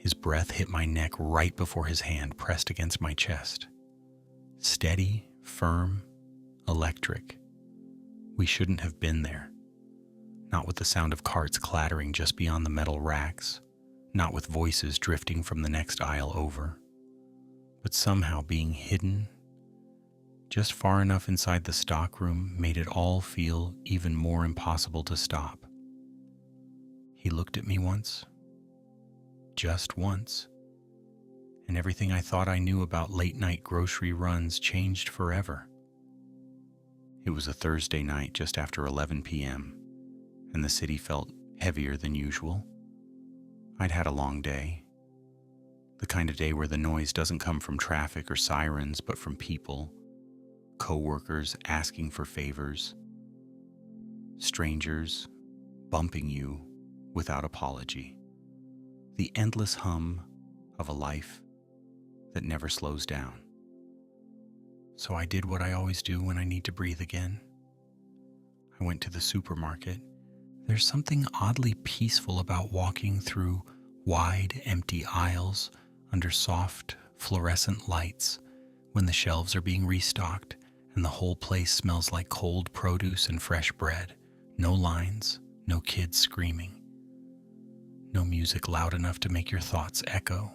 His breath hit my neck right before his hand pressed against my chest. Steady, firm, electric. We shouldn't have been there. Not with the sound of carts clattering just beyond the metal racks, not with voices drifting from the next aisle over, but somehow being hidden just far enough inside the stockroom made it all feel even more impossible to stop. He looked at me once, just once, and everything I thought I knew about late-night grocery runs changed forever. It was a Thursday night just after 11 p.m., and the city felt heavier than usual. I'd had a long day, the kind of day where the noise doesn't come from traffic or sirens, but from people, co-workers asking for favors, strangers bumping you without apology. The endless hum of a life that never slows down. So I did what I always do when I need to breathe again. I went to the supermarket. There's something oddly peaceful about walking through wide, empty aisles under soft, fluorescent lights when the shelves are being restocked and the whole place smells like cold produce and fresh bread. No lines, no kids screaming. No music loud enough to make your thoughts echo.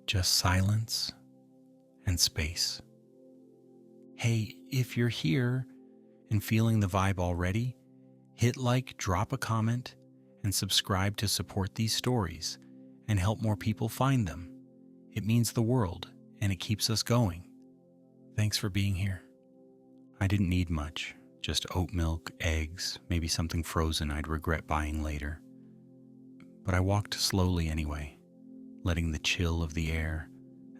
Just silence and space. Hey, if you're here and feeling the vibe already, hit like, drop a comment, and subscribe to support these stories and help more people find them. It means the world, and it keeps us going. Thanks for being here. I didn't need much, just oat milk, eggs, maybe something frozen I'd regret buying later. But I walked slowly anyway, letting the chill of the air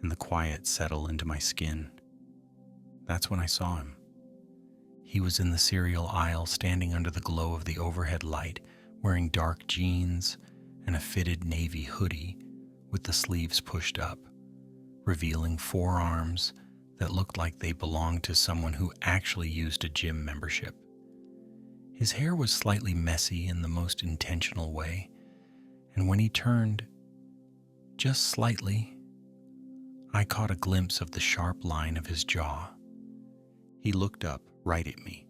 and the quiet settle into my skin. That's when I saw him. He was in the cereal aisle, standing under the glow of the overhead light, wearing dark jeans and a fitted navy hoodie with the sleeves pushed up, revealing forearms that looked like they belonged to someone who actually used a gym membership. His hair was slightly messy in the most intentional way, and when he turned, just slightly, I caught a glimpse of the sharp line of his jaw. He looked up right at me.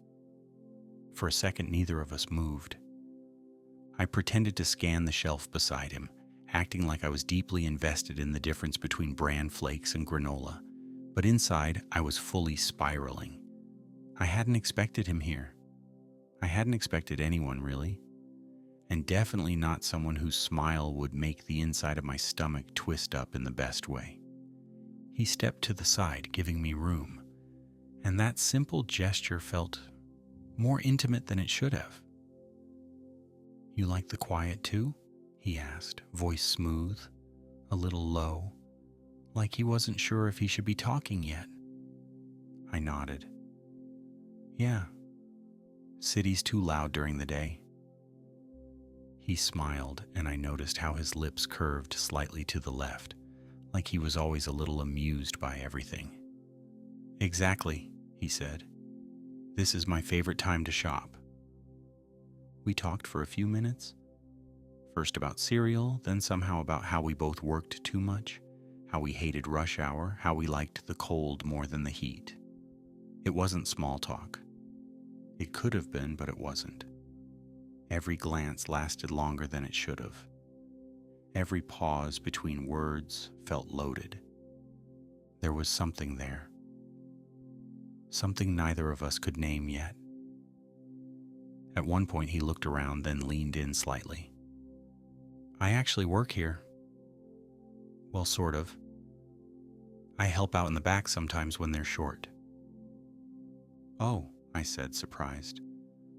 For a second, neither of us moved. I pretended to scan the shelf beside him, acting like I was deeply invested in the difference between bran flakes and granola, but inside I was fully spiraling. I hadn't expected him here. I hadn't expected anyone, really. And definitely not someone whose smile would make the inside of my stomach twist up in the best way. He stepped to the side, giving me room, and that simple gesture felt more intimate than it should have. "You like the quiet too?" he asked, voice smooth, a little low, like he wasn't sure if he should be talking yet. I nodded. "Yeah, city's too loud during the day." He smiled, and I noticed how his lips curved slightly to the left, like he was always a little amused by everything. "Exactly," he said. "This is my favorite time to shop." We talked for a few minutes, first about cereal, then somehow about how we both worked too much, how we hated rush hour, how we liked the cold more than the heat. It wasn't small talk. It could have been, but it wasn't. Every glance lasted longer than it should have. Every pause between words felt loaded. There was something there. Something neither of us could name yet. At one point he looked around, then leaned in slightly. "I actually work here." "Well, sort of. I help out in the back sometimes when they're short." "Oh," I said, surprised.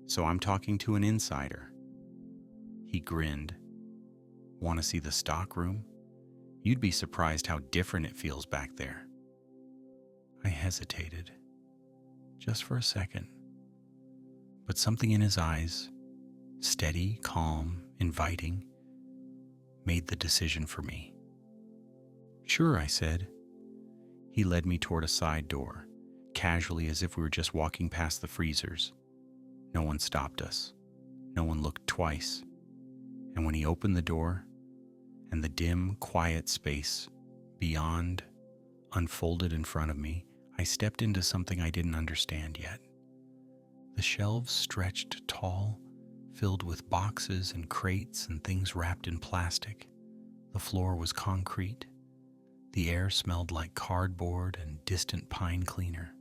"So I'm talking to an insider." He grinned. "Want to see the stockroom? You'd be surprised how different it feels back there." I hesitated, just for a second. But something in his eyes, steady, calm, inviting, made the decision for me. "Sure," I said. He led me toward a side door, casually as if we were just walking past the freezers. No one stopped us. No one looked twice. And when he opened the door, and the dim, quiet space beyond unfolded in front of me, I stepped into something I didn't understand yet. The shelves stretched tall, filled with boxes and crates and things wrapped in plastic. The floor was concrete. The air smelled like cardboard and distant pine cleaner.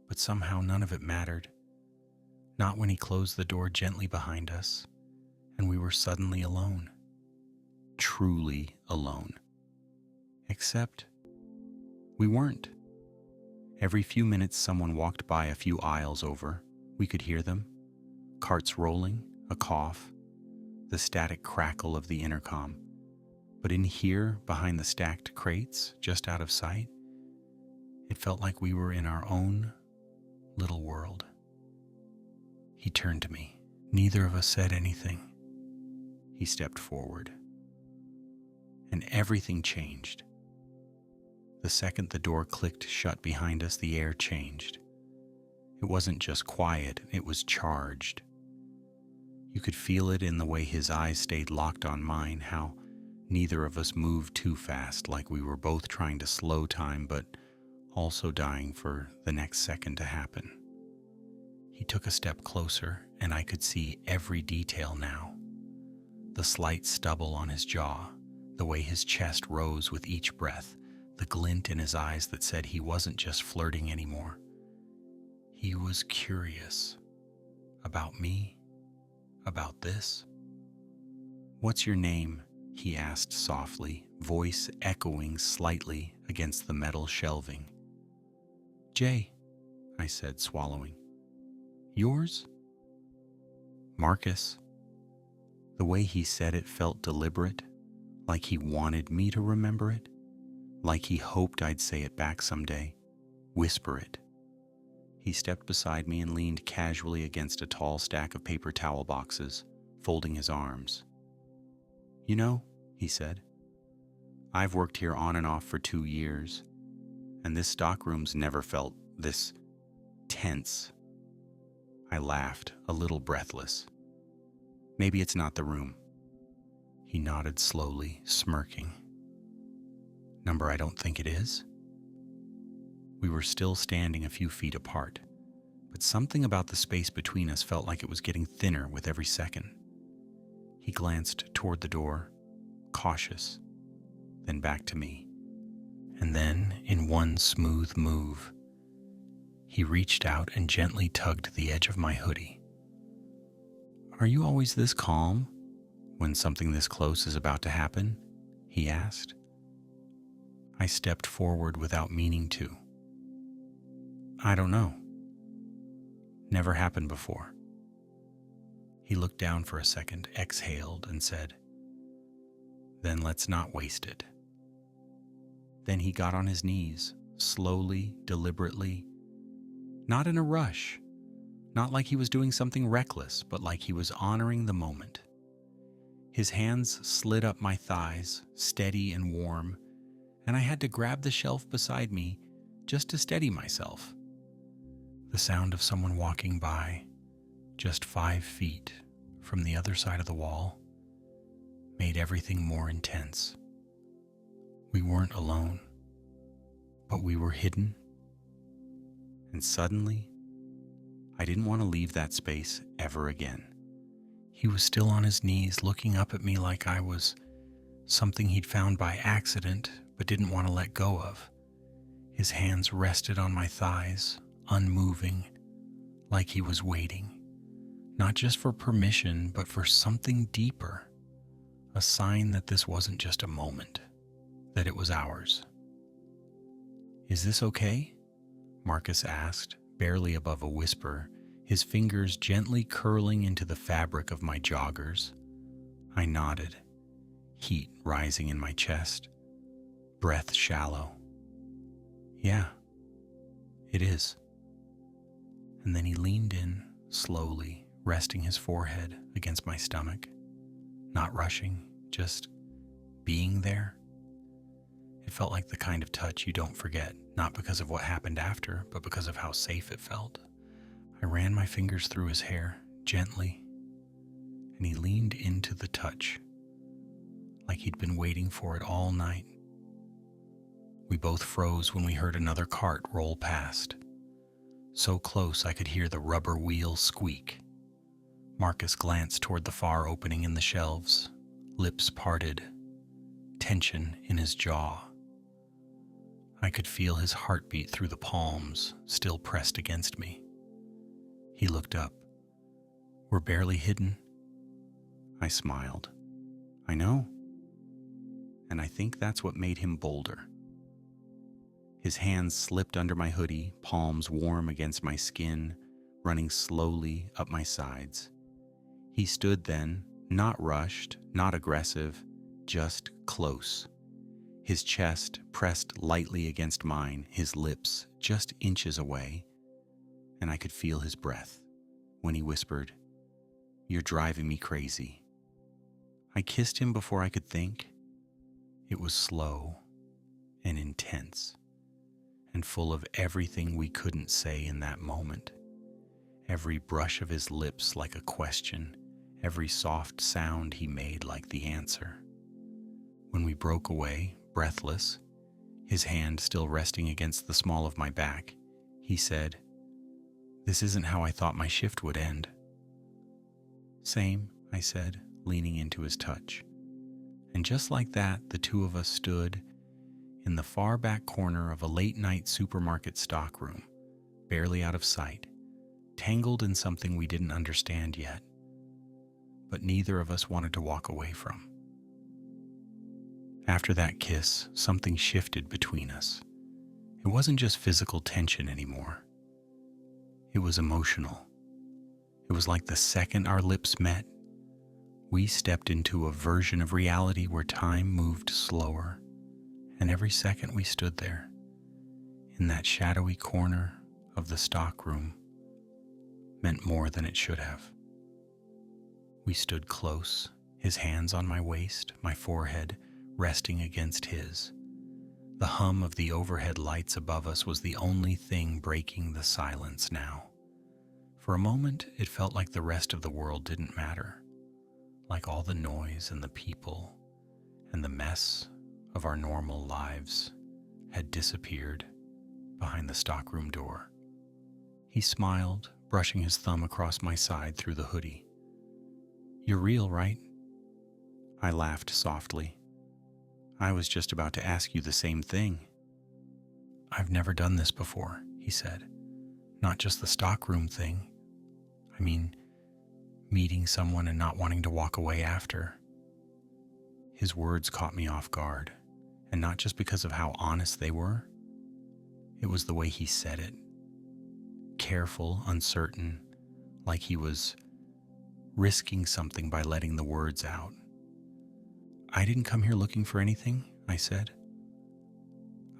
But somehow none of it mattered. Not when he closed the door gently behind us, and we were suddenly alone. Truly alone. Except we weren't. Every few minutes someone walked by a few aisles over. We could hear them. Carts rolling, a cough, the static crackle of the intercom. But in here, behind the stacked crates, just out of sight, it felt like we were in our own little world. He turned to me. Neither of us said anything. He stepped forward. And everything changed. The second the door clicked shut behind us, the air changed. It wasn't just quiet, it was charged. You could feel it in the way his eyes stayed locked on mine, how neither of us moved too fast, like we were both trying to slow time, but also dying for the next second to happen. He took a step closer, and I could see every detail now. The slight stubble on his jaw, the way his chest rose with each breath, the glint in his eyes that said he wasn't just flirting anymore. He was curious. About me? About this? "What's your name?" he asked softly, voice echoing slightly against the metal shelving. "Jay," I said, swallowing. "Yours?" "Marcus." The way he said it felt deliberate, like he wanted me to remember it, like he hoped I'd say it back someday, whisper it. He stepped beside me and leaned casually against a tall stack of paper towel boxes, folding his arms. "You know," he said, "I've worked here on and off for 2 years, and this stockroom's never felt this tense." I laughed, a little breathless. "Maybe it's not the room." He nodded slowly, smirking. "Number I don't think it is?" We were still standing a few feet apart, but something about the space between us felt like it was getting thinner with every second. He glanced toward the door, cautious, then back to me, and then, in one smooth move, he reached out and gently tugged the edge of my hoodie. "Are you always this calm when something this close is about to happen?" he asked. I stepped forward without meaning to. "I don't know. Never happened before." He looked down for a second, exhaled, and said, "Then let's not waste it." Then he got on his knees, slowly, deliberately, not in a rush, not like he was doing something reckless, but like he was honoring the moment. His hands slid up my thighs, steady and warm, and I had to grab the shelf beside me just to steady myself. The sound of someone walking by, just 5 feet from the other side of the wall, made everything more intense. We weren't alone, but we were hidden. And suddenly, I didn't want to leave that space ever again. He was still on his knees, looking up at me like I was something he'd found by accident but didn't want to let go of. His hands rested on my thighs, unmoving, like he was waiting, not just for permission, but for something deeper, a sign that this wasn't just a moment, that it was ours. "Is this okay?" Marcus asked, barely above a whisper, his fingers gently curling into the fabric of my joggers. I nodded, heat rising in my chest, breath shallow. "Yeah, it is." And then he leaned in, slowly, resting his forehead against my stomach, not rushing, just being there. It felt like the kind of touch you don't forget, not because of what happened after, but because of how safe it felt. I ran my fingers through his hair, gently, and he leaned into the touch, like he'd been waiting for it all night. We both froze when we heard another cart roll past. So close I could hear the rubber wheels squeak. Marcus glanced toward the far opening in the shelves, lips parted, tension in his jaw. I could feel his heartbeat through the palms, still pressed against me. He looked up. "We're barely hidden." I smiled. "I know." And I think that's what made him bolder. His hands slipped under my hoodie, palms warm against my skin, running slowly up my sides. He stood then, not rushed, not aggressive, just close. His chest pressed lightly against mine, his lips just inches away, and I could feel his breath when he whispered, "You're driving me crazy." I kissed him before I could think. It was slow and intense, and full of everything we couldn't say in that moment. Every brush of his lips like a question, every soft sound he made like the answer. When we broke away, breathless, his hand still resting against the small of my back, he said, "This isn't how I thought my shift would end." "Same," I said, leaning into his touch. And just like that, the two of us stood in the far back corner of a late-night supermarket stockroom, barely out of sight, tangled in something we didn't understand yet, but neither of us wanted to walk away from. After that kiss, something shifted between us. It wasn't just physical tension anymore. It was emotional. It was like the second our lips met, we stepped into a version of reality where time moved slower, and every second we stood there, in that shadowy corner of the stockroom, meant more than it should have. We stood close, his hands on my waist, my forehead resting against his. The hum of the overhead lights above us was the only thing breaking the silence now. For a moment, it felt like the rest of the world didn't matter, like all the noise and the people and the mess of our normal lives had disappeared behind the stockroom door. He smiled, brushing his thumb across my side through the hoodie. "You're real, right?" I laughed softly. "I was just about to ask you the same thing." "I've never done this before," he said. "Not just the stockroom thing. I mean, meeting someone and not wanting to walk away after." His words caught me off guard, and not just because of how honest they were. It was the way he said it. Careful, uncertain, like he was risking something by letting the words out. "I didn't come here looking for anything," I said.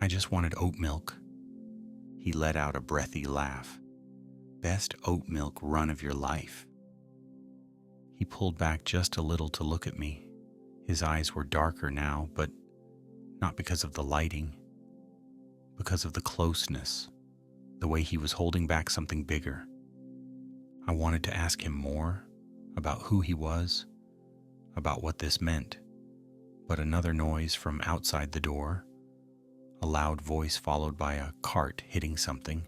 "I just wanted oat milk." He let out a breathy laugh. "Best oat milk run of your life." He pulled back just a little to look at me. His eyes were darker now, but not because of the lighting, because of the closeness, the way he was holding back something bigger. I wanted to ask him more about who he was, about what this meant, but another noise from outside the door, a loud voice followed by a cart hitting something,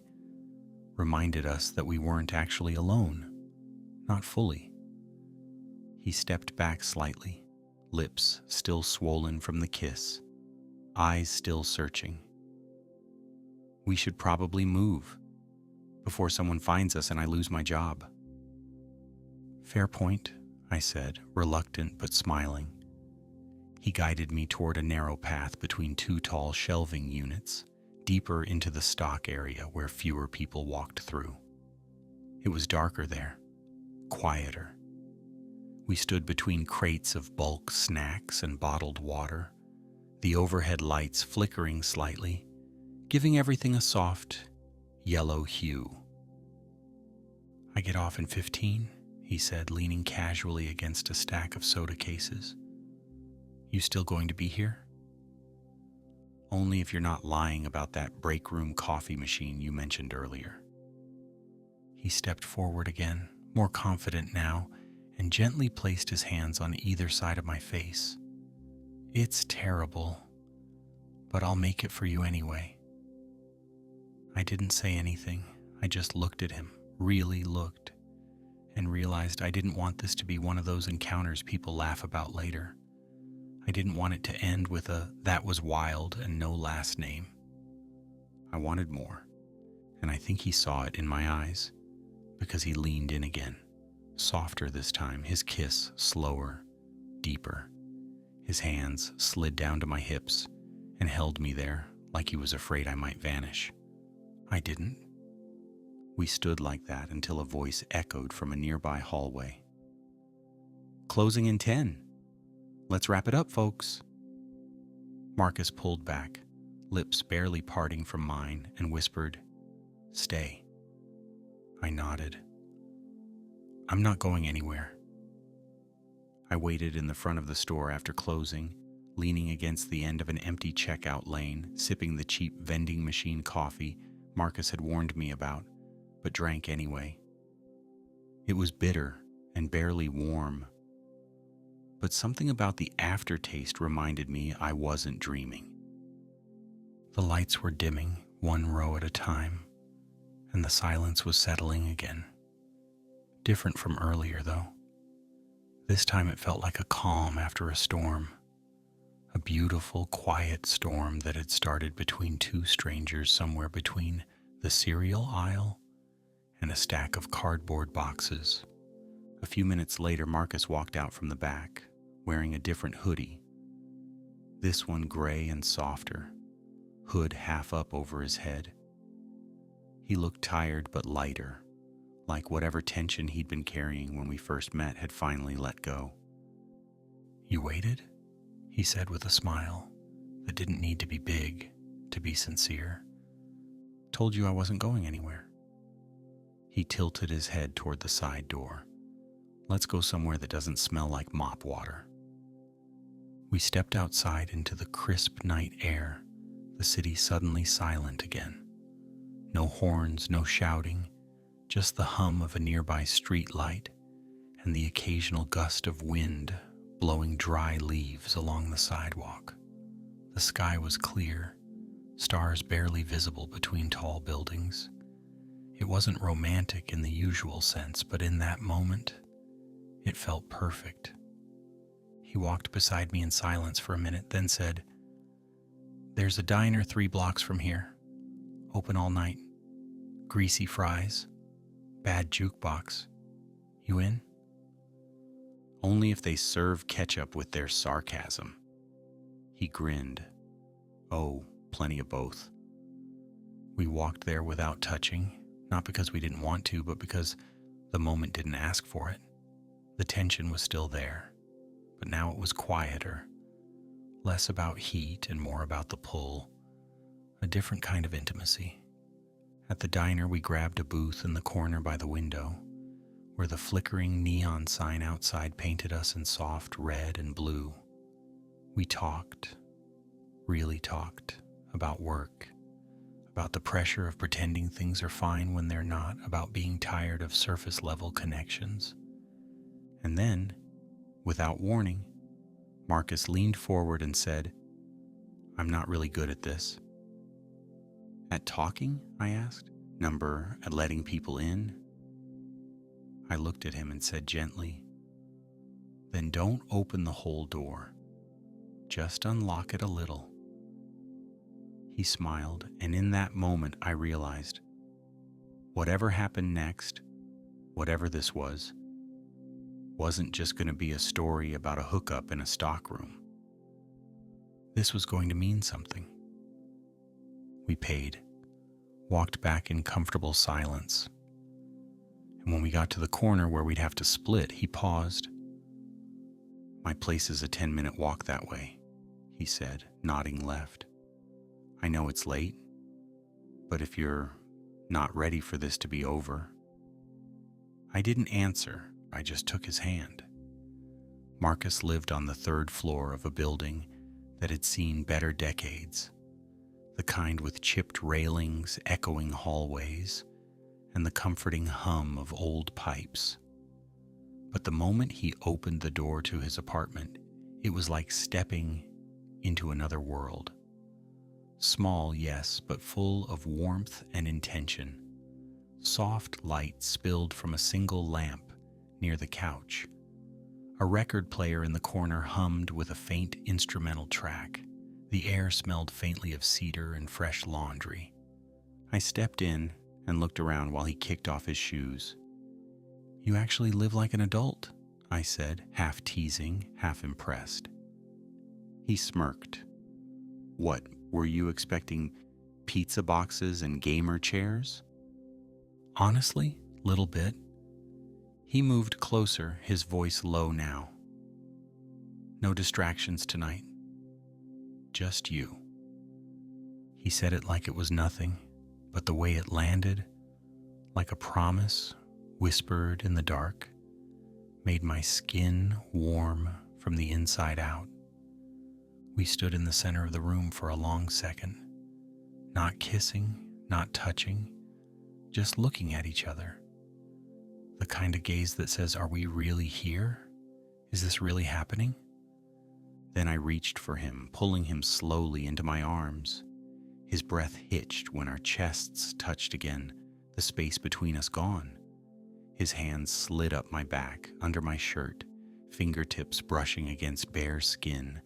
reminded us that we weren't actually alone, not fully. He stepped back slightly, lips still swollen from the kiss, eyes still searching. "We should probably move before someone finds us and I lose my job." "Fair point," I said, reluctant but smiling. He guided me toward a narrow path between two tall shelving units, deeper into the stock area where fewer people walked through. It was darker there, quieter. We stood between crates of bulk snacks and bottled water, the overhead lights flickering slightly, giving everything a soft, yellow hue. "I get off in 15, he said, leaning casually against a stack of soda cases. "You still going to be here?" "Only if you're not lying about that break room coffee machine you mentioned earlier." He stepped forward again, more confident now, and gently placed his hands on either side of my face. It's terrible, but I'll make it for you anyway. I didn't say anything. I just looked at him, really looked, and realized I didn't want this to be one of those encounters people laugh about later. I didn't want it to end with a "that was wild" and no last name. I wanted more, and I think he saw it in my eyes, because he leaned in again, softer this time, his kiss slower, deeper. His hands slid down to my hips and held me there like he was afraid I might vanish. I didn't. We stood like that until a voice echoed from a nearby hallway. "Closing in 10. Let's wrap it up, folks." Marcus pulled back, lips barely parting from mine, and whispered, "Stay." I nodded. "I'm not going anywhere." I waited in the front of the store after closing, leaning against the end of an empty checkout lane, sipping the cheap vending machine coffee Marcus had warned me about, but drank anyway. It was bitter and barely warm, but something about the aftertaste reminded me I wasn't dreaming. The lights were dimming, one row at a time, and the silence was settling again. Different from earlier, though. This time it felt like a calm after a storm. A beautiful, quiet storm that had started between two strangers somewhere between the cereal aisle and a stack of cardboard boxes. A few minutes later, Marcus walked out from the back, wearing a different hoodie. This one gray and softer, hood half up over his head. He looked tired but lighter, like whatever tension he'd been carrying when we first met had finally let go. "You waited?" he said with a smile that didn't need to be big to be sincere. "Told you I wasn't going anywhere." He tilted his head toward the side door. "Let's go somewhere that doesn't smell like mop water." We stepped outside into the crisp night air, the city suddenly silent again. No horns, no shouting, just the hum of a nearby street light and the occasional gust of wind blowing dry leaves along the sidewalk. The sky was clear, stars barely visible between tall buildings. It wasn't romantic in the usual sense, but in that moment, it felt perfect. He walked beside me in silence for a minute, then said, "There's a diner 3 blocks from here. Open all night. Greasy fries. Bad jukebox. You in?" "Only if they serve ketchup with their sarcasm." He grinned. "Oh, plenty of both." We walked there without touching, not because we didn't want to, but because the moment didn't ask for it. The tension was still there, but now it was quieter, less about heat and more about the pull, a different kind of intimacy. At the diner, we grabbed a booth in the corner by the window, where the flickering neon sign outside painted us in soft red and blue. We talked, really talked, about work, about the pressure of pretending things are fine when they're not, about being tired of surface-level connections. And then, without warning, Marcus leaned forward and said, "I'm not really good at this." "At talking?" I asked. At letting people in?" I looked at him and said gently, "Then don't open the whole door. Just unlock it a little." He smiled, and in that moment I realized, whatever happened next, whatever this was, wasn't just going to be a story about a hookup in a stockroom. This was going to mean something. We paid, walked back in comfortable silence, and when we got to the corner where we'd have to split, he paused. "My place is a 10-minute walk that way," he said, nodding left. "I know it's late, but if you're not ready for this to be over." I didn't answer, I just took his hand. Marcus lived on the 3rd floor of a building that had seen better decades, the kind with chipped railings, echoing hallways, and the comforting hum of old pipes. But the moment he opened the door to his apartment, it was like stepping into another world. Small, yes, but full of warmth and intention. Soft light spilled from a single lamp near the couch. A record player in the corner hummed with a faint instrumental track. The air smelled faintly of cedar and fresh laundry. I stepped in and looked around while he kicked off his shoes. "You actually live like an adult," I said, half teasing, half impressed. He smirked. "What, were you expecting pizza boxes and gamer chairs?" "Honestly, little bit." He moved closer, his voice low now. "No distractions tonight. Just you." He said it like it was nothing, but the way it landed, like a promise whispered in the dark, made my skin warm from the inside out. We stood in the center of the room for a long second, not kissing, not touching, just looking at each other. The kind of gaze that says, "Are we really here? Is this really happening?" Then I reached for him, pulling him slowly into my arms. His breath hitched when our chests touched again, the space between us gone. His hands slid up my back, under my shirt, fingertips brushing against bare skin,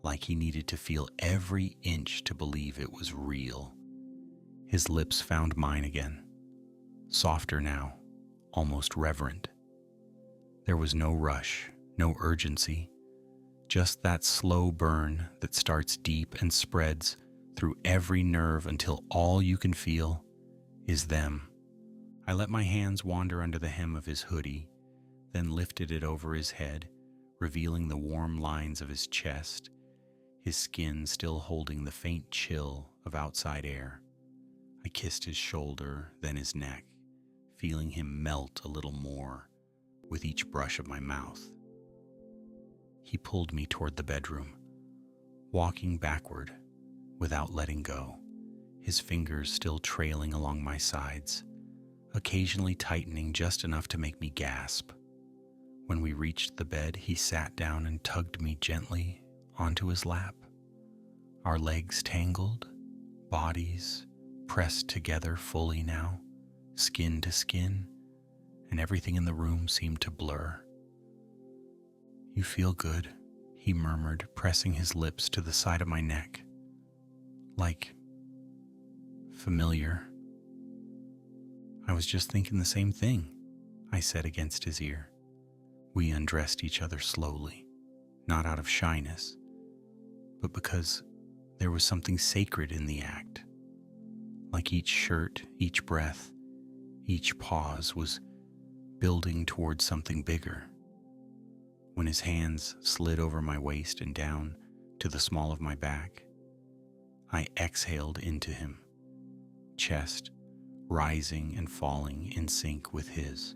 like he needed to feel every inch to believe it was real. His lips found mine again, softer now, almost reverent. There was no rush, no urgency, just that slow burn that starts deep and spreads through every nerve until all you can feel is them. I let my hands wander under the hem of his hoodie, then lifted it over his head, revealing the warm lines of his chest, his skin still holding the faint chill of outside air. I kissed his shoulder, then his neck, feeling him melt a little more with each brush of my mouth. He pulled me toward the bedroom, walking backward without letting go, his fingers still trailing along my sides, occasionally tightening just enough to make me gasp. When we reached the bed, he sat down and tugged me gently onto his lap. Our legs tangled, bodies pressed together fully now, skin to skin, and everything in the room seemed to blur. "You feel good," he murmured, pressing his lips to the side of my neck. "Like familiar." "I was just thinking the same thing," I said against his ear. We undressed each other slowly, not out of shyness, but because there was something sacred in the act. Like each shirt, each breath, each pause was building towards something bigger. When his hands slid over my waist and down to the small of my back, I exhaled into him, chest rising and falling in sync with his.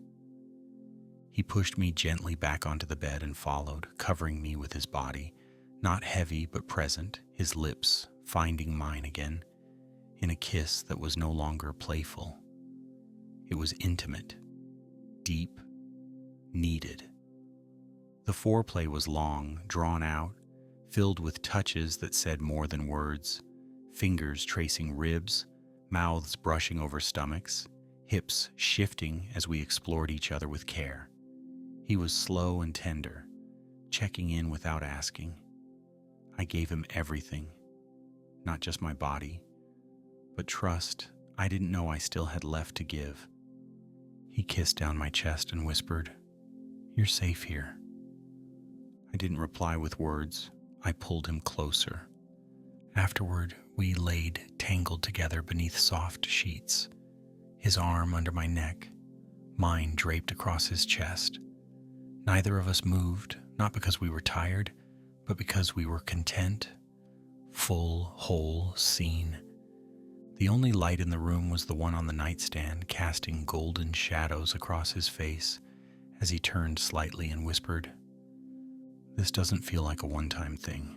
He pushed me gently back onto the bed and followed, covering me with his body, not heavy but present, his lips finding mine again, in a kiss that was no longer playful. It was intimate, deep, needed. The foreplay was long, drawn out, filled with touches that said more than words, fingers tracing ribs, mouths brushing over stomachs, hips shifting as we explored each other with care. He was slow and tender, checking in without asking. I gave him everything, not just my body, but trust I didn't know I still had left to give. He kissed down my chest and whispered, "You're safe here." I didn't reply with words. I pulled him closer. Afterward, we laid tangled together beneath soft sheets, his arm under my neck, mine draped across his chest. Neither of us moved, not because we were tired, but because we were content, full, whole, seen. The only light in the room was the one on the nightstand, casting golden shadows across his face as he turned slightly and whispered, "This doesn't feel like a one-time thing."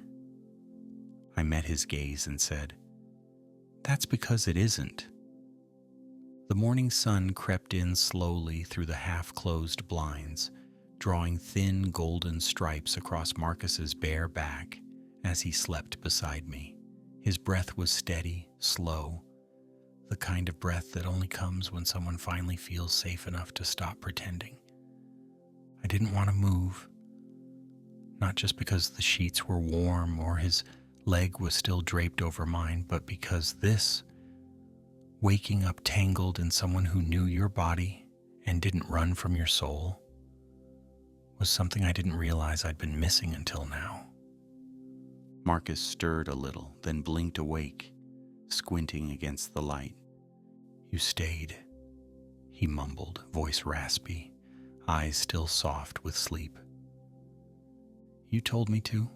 I met his gaze and said, "That's because it isn't." The morning sun crept in slowly through the half-closed blinds, drawing thin golden stripes across Marcus's bare back as he slept beside me. His breath was steady, slow, the kind of breath that only comes when someone finally feels safe enough to stop pretending. I didn't want to move, not just because the sheets were warm or his leg was still draped over mine, but because this, waking up tangled in someone who knew your body and didn't run from your soul, was something I didn't realize I'd been missing until now. Marcus stirred a little, then blinked awake, squinting against the light. "You stayed," he mumbled, voice raspy, eyes still soft with sleep. "You told me to,"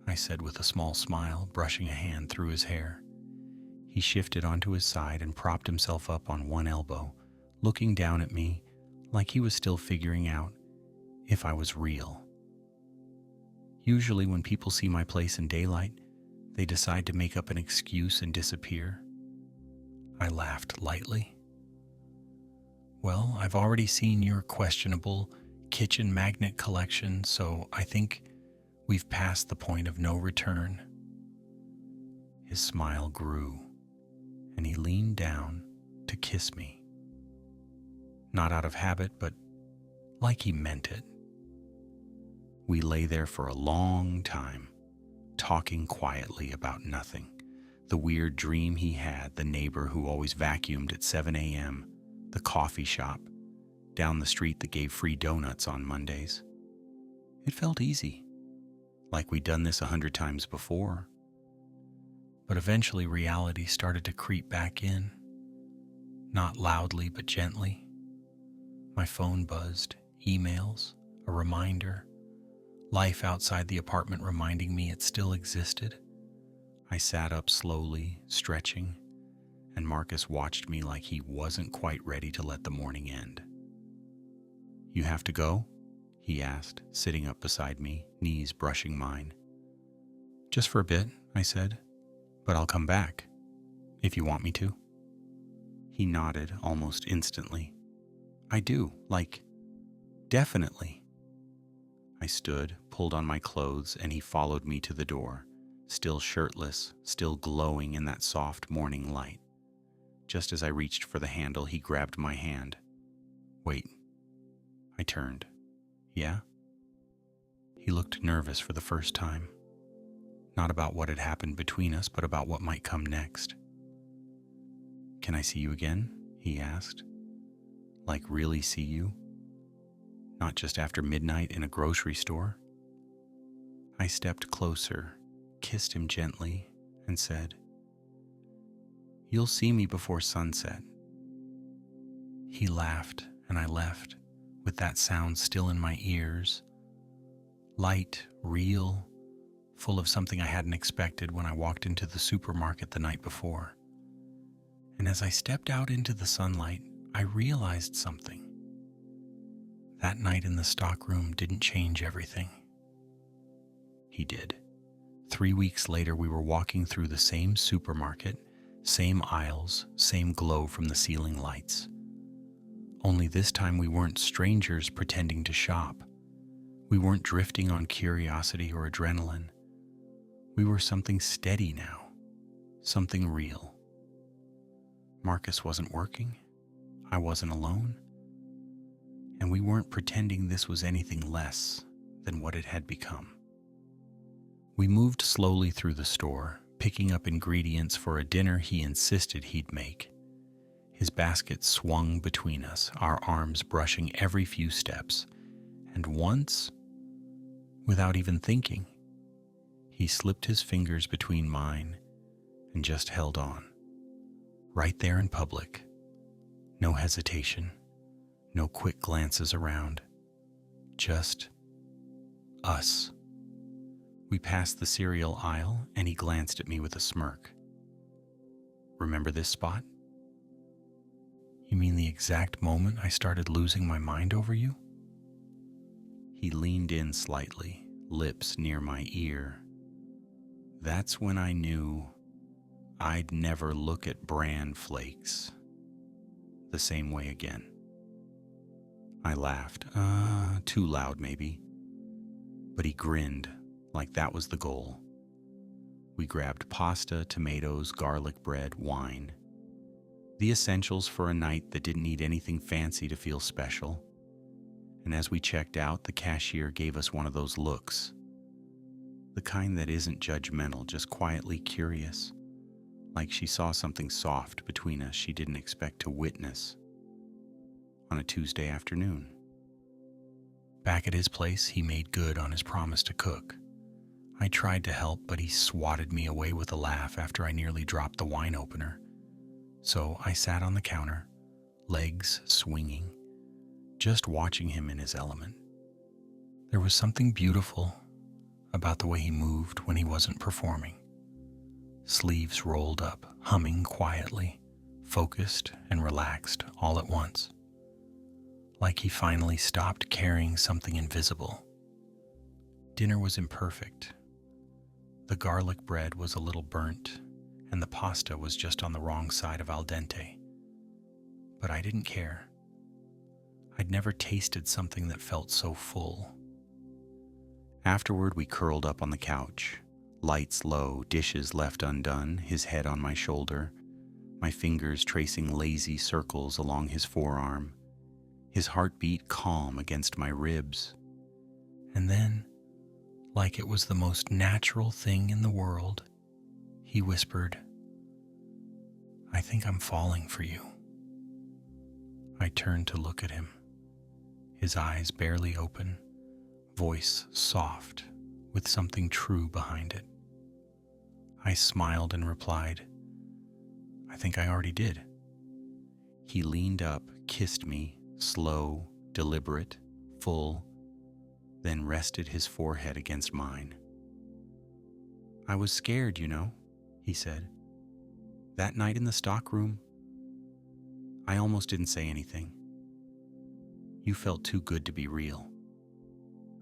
I said with a small smile, brushing a hand through his hair. He shifted onto his side and propped himself up on one elbow, looking down at me like he was still figuring out if I was real. Usually when people see my place in daylight, they decide to make up an excuse and disappear. I laughed lightly. "Well, I've already seen your questionable kitchen magnet collection, so I think we've passed the point of no return." His smile grew, and he leaned down to kiss me. Not out of habit, but like he meant it. We lay there for a long time, talking quietly about nothing. The weird dream he had, the neighbor who always vacuumed at 7 a.m., the coffee shop down the street that gave free donuts on Mondays. It felt easy, like we'd done this 100 times before. But eventually reality started to creep back in, not loudly but gently. My phone buzzed, emails, a reminder, life outside the apartment reminding me it still existed. I sat up slowly, stretching, and Marcus watched me like he wasn't quite ready to let the morning end. "You have to go?" he asked, sitting up beside me, knees brushing mine. "Just for a bit," I said, "but I'll come back, if you want me to." He nodded almost instantly. "I do, definitely." I stood, pulled on my clothes, and he followed me to the door, still shirtless, still glowing in that soft morning light. Just as I reached for the handle, he grabbed my hand. "Wait." I turned. "Yeah?" He looked nervous for the first time. Not about what had happened between us, but about what might come next. "Can I see you again?" he asked. "Like really see you? Not just after midnight in a grocery store?" I stepped closer, kissed him gently, and said, "You'll see me before sunset." He laughed, and I left, with that sound still in my ears. Light, real, full of something I hadn't expected when I walked into the supermarket the night before. And as I stepped out into the sunlight, I realized something. That night in the stockroom didn't change everything. He did. 3 weeks later, we were walking through the same supermarket, same aisles, same glow from the ceiling lights. Only this time we weren't strangers pretending to shop. We weren't drifting on curiosity or adrenaline. We were something steady now, something real. Marcus wasn't working. I wasn't alone. And we weren't pretending this was anything less than what it had become. We moved slowly through the store, picking up ingredients for a dinner he insisted he'd make. His basket swung between us, our arms brushing every few steps, and once, without even thinking, he slipped his fingers between mine and just held on. Right there in public. No hesitation. No quick glances around. Just us. We passed the cereal aisle, and he glanced at me with a smirk. "Remember this spot?" "You mean the exact moment I started losing my mind over you?" He leaned in slightly, lips near my ear. That's when I knew I'd never look at bran flakes the same way again. I laughed, too loud maybe, but he grinned like that was the goal. We grabbed pasta, tomatoes, garlic bread, wine. The essentials for a night that didn't need anything fancy to feel special. And as we checked out, the cashier gave us one of those looks. The kind that isn't judgmental, just quietly curious. Like she saw something soft between us she didn't expect to witness on a Tuesday afternoon. Back at his place, he made good on his promise to cook. I tried to help, but he swatted me away with a laugh after I nearly dropped the wine opener. So I sat on the counter, legs swinging, just watching him in his element. There was something beautiful about the way he moved when he wasn't performing. Sleeves rolled up, humming quietly, focused and relaxed all at once. Like he finally stopped carrying something invisible. Dinner was imperfect. The garlic bread was a little burnt, and the pasta was just on the wrong side of al dente. But I didn't care. I'd never tasted something that felt so full. Afterward, we curled up on the couch, lights low, dishes left undone, his head on my shoulder, my fingers tracing lazy circles along his forearm, his heartbeat calm against my ribs. And then, like it was the most natural thing in the world, he whispered, "I think I'm falling for you." I turned to look at him, his eyes barely open, voice soft, with something true behind it. I smiled and replied, "I think I already did." He leaned up, kissed me, slow, deliberate, full, then rested his forehead against mine. "I was scared, he said. "That night in the stockroom, I almost didn't say anything. You felt too good to be real."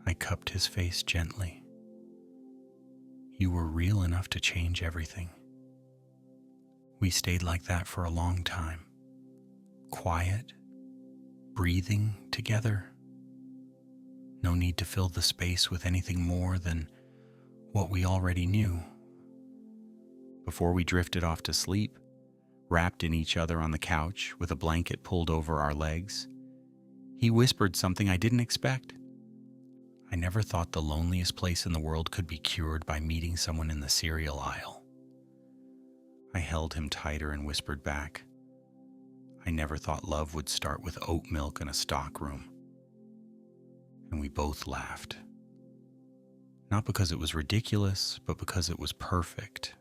I cupped his face gently. "You were real enough to change everything." We stayed like that for a long time, quiet, breathing together. No need to fill the space with anything more than what we already knew. Before we drifted off to sleep, wrapped in each other on the couch with a blanket pulled over our legs, he whispered something I didn't expect. I never thought the loneliest place in the world could be cured by meeting someone in the cereal aisle. I held him tighter and whispered back, "I never thought love would start with oat milk in a stockroom." And we both laughed. Not because it was ridiculous, but because it was perfect.